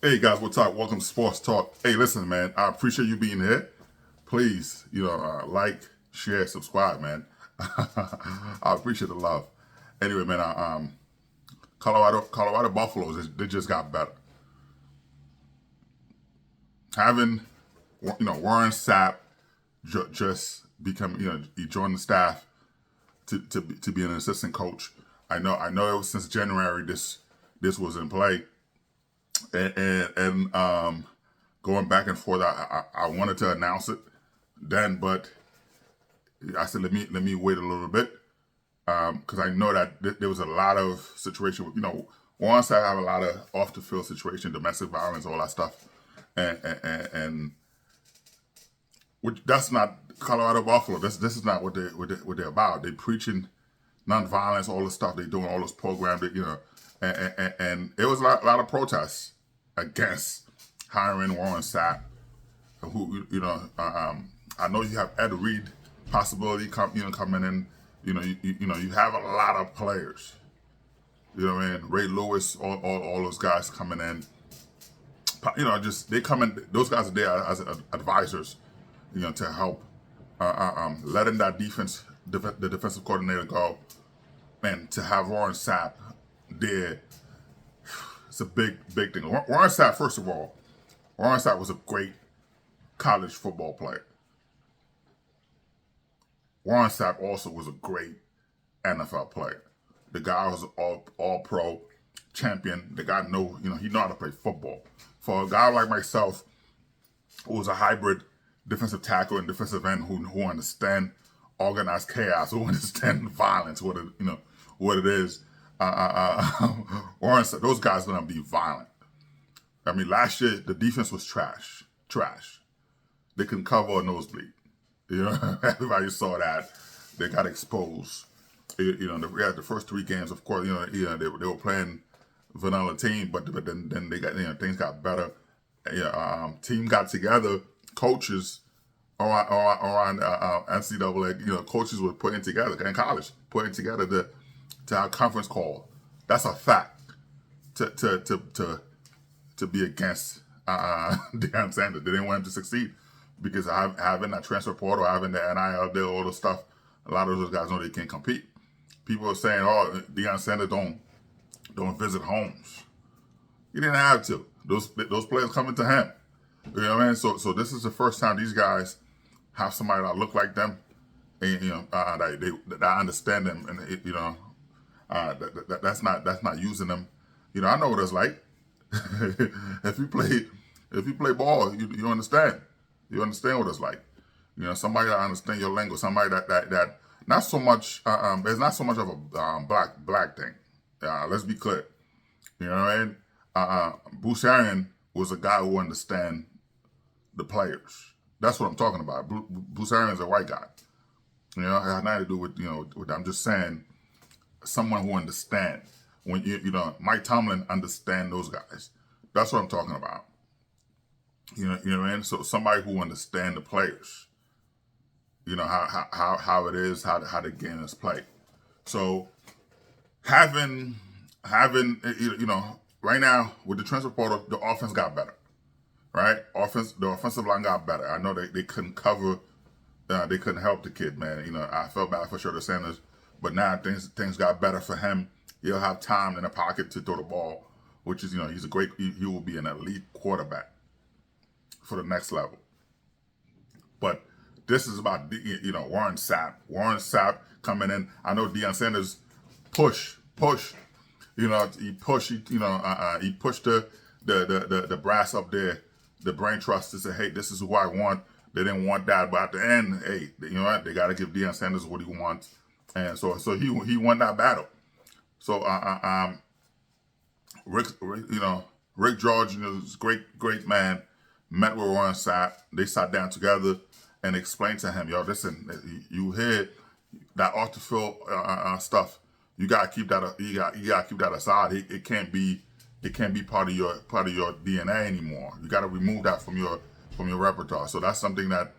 Hey guys, what's up? Welcome to Sports Talk. Hey, listen, man, I appreciate you being here. Please, like, share, subscribe, man. I appreciate the love. Anyway, man, Colorado Buffaloes, they just got better. Having, Warren Sapp just become, he joined the staff to be an assistant coach. I know it was since January this was in play. And going back and forth, I wanted to announce it then, but I said let me wait a little bit because I know that there was a lot of situation. Once I have a lot of off the field situation, domestic violence, all that stuff, and which that's not Colorado Buffalo. This is not what they're about. They're preaching nonviolence, all the stuff they're doing, all those programs that and it was a lot of protests against hiring Warren Sapp, who I know you have Ed Reed possibility coming in. You have a lot of players. You know what I mean? Ray Lewis, all those guys coming in. Just they come in. Those guys are there as advisors, to help letting that the defensive coordinator go, and to have Warren Sapp there. It's a big thing. Warren Sapp, first of all, Warren Sapp was a great college football player. Warren Sapp also was a great NFL player. The guy was all pro champion. The guy he know how to play football. For a guy like myself, who was a hybrid defensive tackle and defensive end who understand organized chaos, who understand violence, what it is. Warren said those guys are gonna be violent. I mean, last year the defense was trash. They couldn't cover a nosebleed. Everybody saw that. They got exposed. The first three games, of course, they were playing vanilla team, but then they got things got better. Team got together. Coaches around NCAA, coaches were putting together in college, putting together to have conference call. That's a fact. To be against Deion Sanders. They didn't want him to succeed because having that transfer portal, having the NIL deal, all the stuff, a lot of those guys know they can't compete. People are saying, "Oh, Deion Sanders don't visit homes." He didn't have to. Those players coming to him. You know what I mean? So this is the first time these guys have somebody that look like them, and that understand them, and that's not using them. I know what it's like. if you play ball, you understand. You understand what it's like. Somebody that understand your language. Somebody that not so much. It's not so much of a black thing. Let's be clear. You know what I mean? Bruce Arians was a guy who understand the players. That's what I'm talking about. Bruce Arians is a white guy. It has nothing to do with I'm just saying someone who understands. When Mike Tomlin understand those guys. That's what I'm talking about. You know what I mean? So somebody who understand the players. How it is, how the game is played. So having right now with the transfer portal, the offense got better. Right? The offensive line got better. I know they couldn't cover, they couldn't help the kid, man. I felt bad for Shirley Sanders, but now things got better for him. He'll have time in the pocket to throw the ball, which is, he will be an elite quarterback for the next level. But this is about, Warren Sapp. Warren Sapp coming in. I know Deion Sanders push. He pushed the brass up there, the brain trust to say, hey, this is who I want. They didn't want that, but at the end, hey, you know what? They got to give Deion Sanders what he wants, and so he won that battle. So Rick George, is great man, met with Warren Sapp. They sat down together and explained to him, listen, you hear that off the field stuff. You gotta keep that. You gotta keep that aside. It can't be part of your DNA anymore. You gotta remove that from your repertoire. So that's something that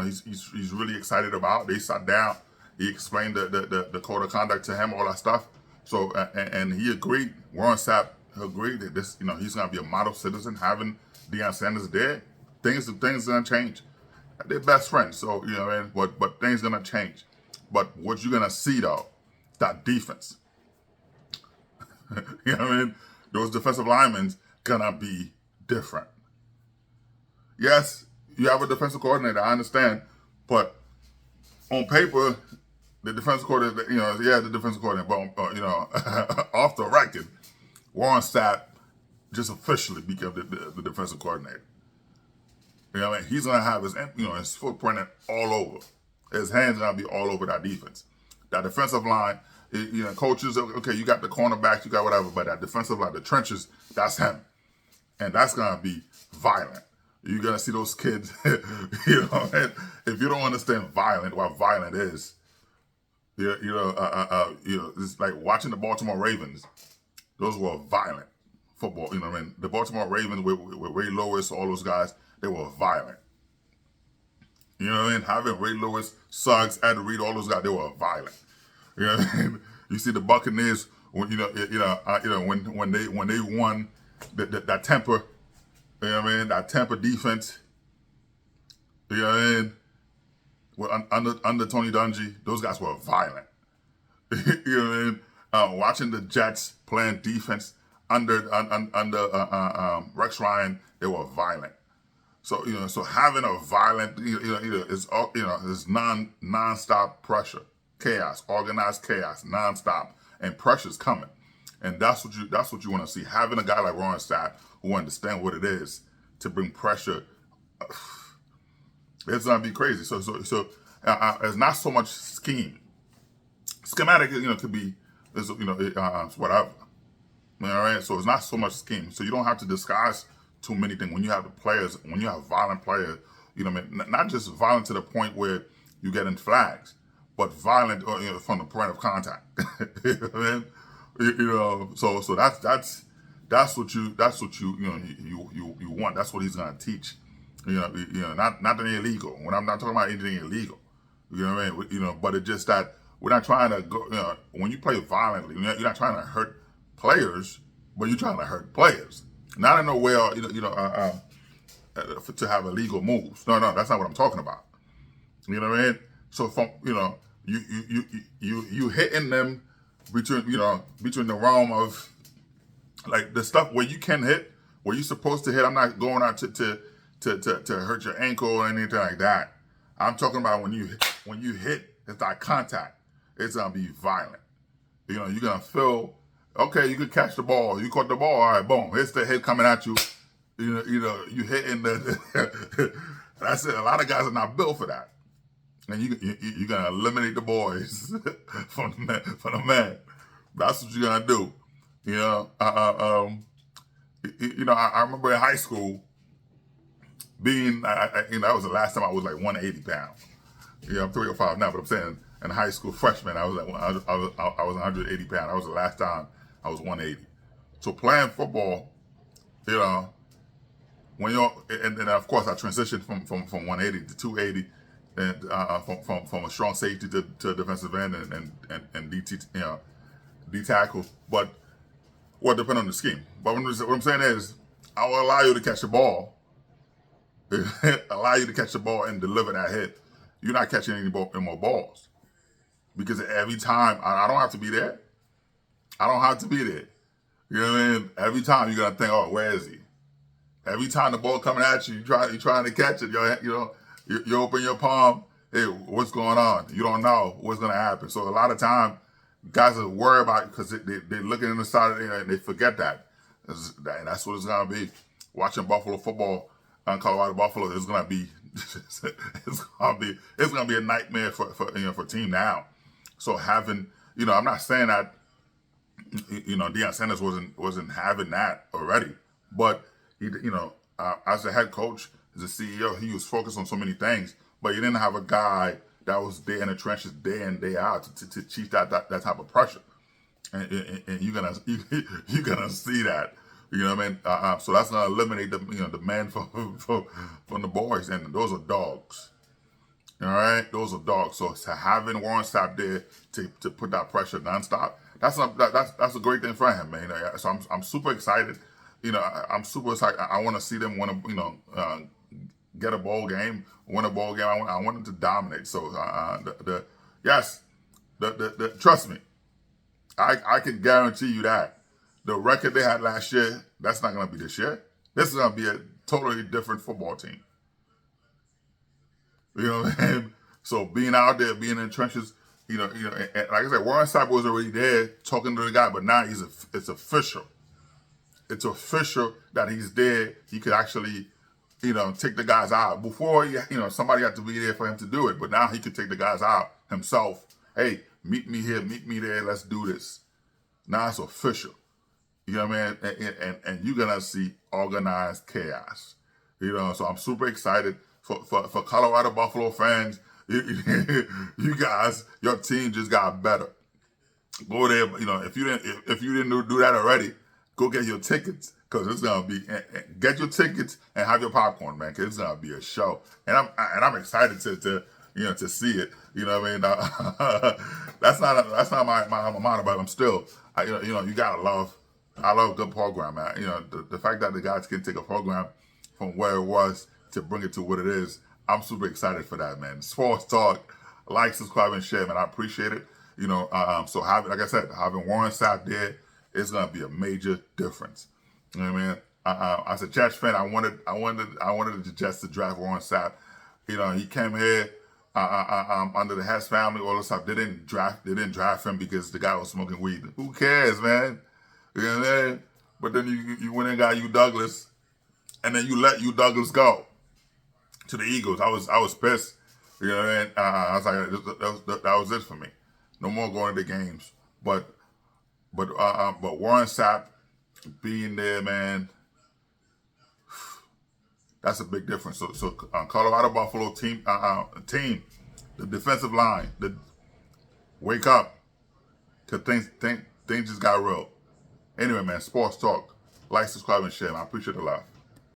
he's really excited about. They sat down. He explained the code of conduct to him, all that stuff. So and he agreed. Warren Sapp agree that this, he's gonna be a model citizen. Having Deion Sanders there, things gonna change. They're best friends, so what I mean. But things gonna change. But what you're gonna see though, that defense. You know what I mean? Those defensive linemen gonna be different. Yes, you have a defensive coordinator, I understand, but on paper, the defensive coordinator, the defensive coordinator, but off the record, Warren Sapp just officially became the defensive coordinator. You know what I mean? He's gonna have his footprint all over. His hands gonna be all over that defense. That defensive line, coaches, okay, you got the cornerbacks, you got whatever, but that defensive line, the trenches, that's him. And that's gonna be violent. You're gonna see those kids, and if you don't understand what violent is, it's like watching the Baltimore Ravens. Those were violent football. You know what I mean? The Baltimore Ravens with Ray Lewis, all those guys, they were violent. You know what I mean? Having Ray Lewis, Suggs, Ed Reed, all those guys, they were violent. You know what I mean? You see the Buccaneers when when they won that temper. You know what I mean? That temper defense. You know what I mean? Under Tony Dungy, those guys were violent. You know what I mean? Watching the Jets playing defense under Rex Ryan, they were violent. So so having a violent, is non-stop pressure, chaos, organized chaos, non-stop, and pressure's coming, and that's what you want to see. Having a guy like Warren Sapp who understands what it is to bring pressure, it's gonna be crazy. So it's not so much schematic. Could be, whatever. All right. So it's not so much scheme. So you don't have to disguise too many things when you have the players. When you have violent players, not just violent to the point where you get in flags, but violent from the point of contact. You know what I mean? So that's what you want. That's what he's gonna teach. Not anything illegal. When I'm not talking about anything illegal, you know what I mean. But it's just that we're not trying to go. When you play violently, you're not trying to hurt players, but you're trying to hurt players. Not in a way, to have illegal moves. No, that's not what I'm talking about. You know what I mean? So from you hitting them between the realm of like the stuff where you can hit, where you're supposed to hit. I'm not going out to hurt your ankle or anything like that. I'm talking about when you hit, it's that contact. It's gonna be violent. You're gonna feel okay. You could catch the ball. You caught the ball. All right, boom. It's the hit coming at you. You hitting the. That's it. A lot of guys are not built for that, and you're gonna eliminate the boys from the man. That's what you're gonna do. I remember in high school being, that was the last time I was like 180 pounds. I'm 305 now, but I'm saying in high school, freshman, I was 180 pounds. That was the last time I was 180. So playing football, when and then of course I transitioned from 180 to 280, and from a strong safety to a defensive end and DT, D tackle, but depend on the scheme. But what I'm saying is, I will allow you to catch the ball, and deliver that hit. You're not catching any more balls, because every time I don't have to be there. I don't have to be there. You know what I mean? Every time you're gonna think, oh, where is he? Every time the ball coming at you, you're trying to catch it. You open your palm. Hey, what's going on? You don't know what's gonna happen. So a lot of time, guys are worried about it because they're looking in the side of and they forget that. And that's what it's gonna be. Watching Buffalo football, Colorado Buffalo is gonna be it's gonna be a nightmare for team now. So having I'm not saying that Deion Sanders wasn't having that already, but he as a head coach, as a CEO, he was focused on so many things, but he didn't have a guy that was there in the trenches day in, day out to teach that type of pressure, and you're gonna see that. You know what I mean? So that's gonna eliminate the demand from the boys, and those are dogs. All right, those are dogs. So having Warren Sapp there to put that pressure nonstop, that's a great thing for him, man. So I'm super excited. I'm super excited. I want to see them win get a bowl game, win a bowl game. I want them to dominate. So yes, trust me, I can guarantee you that the record they had last year, that's not going to be this year. This is going to be a totally different football team. You know what I mean? So being out there, being in the trenches, and like I said, Warren Sapp was already there talking to the guy, but now it's official. It's official that he's there. He could actually, take the guys out. Before, somebody had to be there for him to do it, but now he could take the guys out himself. Hey, meet me here, meet me there, let's do this. Now it's official. You know what I mean? And you're going to see organized chaos. So I'm super excited for Colorado Buffalo fans. You guys, your team just got better. Go there, if you didn't do that already, go get your tickets, because it's gonna be, get your tickets and have your popcorn, man, because it's gonna be a show. And I'm excited to see it. You know what I mean? That's not my alma mater, but I'm still, you gotta love. I love good program, man. The fact that the guys can take a program from where it was to bring it to what it is, I'm super excited for that, man. Sports Talk, like, subscribe, and share, man. I appreciate it. So like I said, having Warren Sapp there, it's gonna be a major difference. You know what I mean? As a Jets fan, I wanted the Jets to draft Warren Sapp. He came here under the Hess family, all this stuff. They didn't draft him because the guy was smoking weed. Who cares, man? You know what I mean? But then you went and got Hugh Douglas, and then you let Hugh Douglas go to the Eagles. I was pissed. You know what I mean? I was like, that was it for me. No more going to the games. But Warren Sapp being there, man, that's a big difference. So Colorado Buffalo team, the defensive line, wake up, because things just got real. Anyway, man, Sports Talk. Like, subscribe, and share. I appreciate the love.